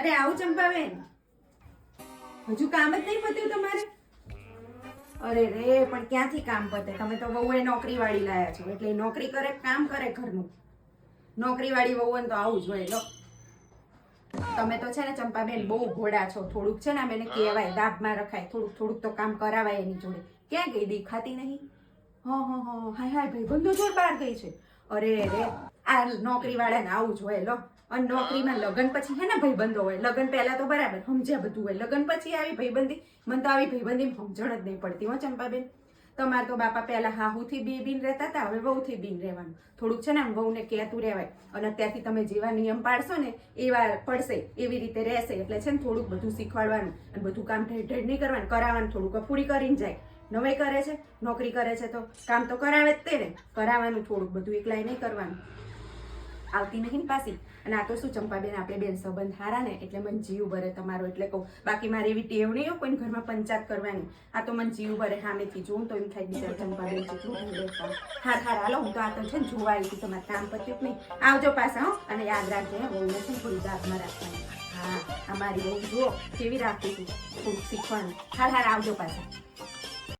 અરે આવું ચંપાબેન, હજુ કામ જ નહીં પત્યું તમારે? અરે રે, પણ ક્યાંથી કામ પતે? તમે તો વહુએ નોકરી વાળી લાયા છો, એટલે નોકરી કરે કામ કરે ઘરનું. નોકરી વાળી વહુને તો આવું જ હોય. લો, તમે તો છે ને ચંપાબેન બહુ ઘોડા છો. થોડુંક છે ને એને કહેવાય, દાબમાં રખાય, થોડુંક થોડુંક તો કામ કરાવાય એની જોડે. ક્યાં ગઈ? દેખાતી નહીં. હાય હાય, ભાઈબંધો જોડ બહાર ગઈ છે. અરે રે, આ નોકરી વાળાને આવું જ હોય. લો, અને નોકરીમાં લગ્ન પછી હે ને ભાઈબંધો હોય. લગ્ન પહેલા તો બરાબર સમજ્યા બધું હોય, લગ્ન પછી આવી ભાઈબંધી, મને તો આવી ભાઈબંધી સમજણ જ નહીં પડતી હો ચંપાબેન. તમારે તો બાપા પહેલા હાહુથી બીન રહેતા હતા, હવે વહુથી બીન રહેવાનું. થોડુંક છે ને આમ વહુને કહેતું રહેવાય. અને અત્યારથી તમે જેવા નિયમ પાડશો ને એવા પડશે, એવી રીતે રહેશે. એટલે છે ને થોડુંક બધું શીખવાડવાનું, અને બધું કામ ઢેઢ નહીં કરવાનું, કરાવવાનું. થોડુંક પૂરી કરીને જાય. નવાઈ કરે છે, નોકરી કરે છે તો કામ તો કરાવે જ તે ને, કરાવવાનું થોડુંક બધું, એકલાય નહીં કરવાનું. આવતી નહીં પાછી. અને આ તો શું ચંપાબેન, આપણે બેન સંબંધ હારા ને એટલે મને જીવ ભરે તમારો, એટલે કહું. બાકી મારી એવી ટેવ નહીં હોય કોઈને ઘરમાં પંચાયત કરવાની. આ તો મને જીવ ભરે સામેથી જોઉં તો એમ થાય બીજા ચંપાબેન જેટલું બેસતા. હાર હાલો, હું તો આ તો છે ને જોવા આવી હતી, તમારે કામ પત્યું નહીં. આવજો પાછા હો, અને યાદ રાખજો હે, બહુને છે ને થોડી દાબમાં રાખવાની. હા, અમારી બહુ જુઓ કેવી રાખતી હતી, થોડુંક શીખવાનું. હાર આવજો પાછા.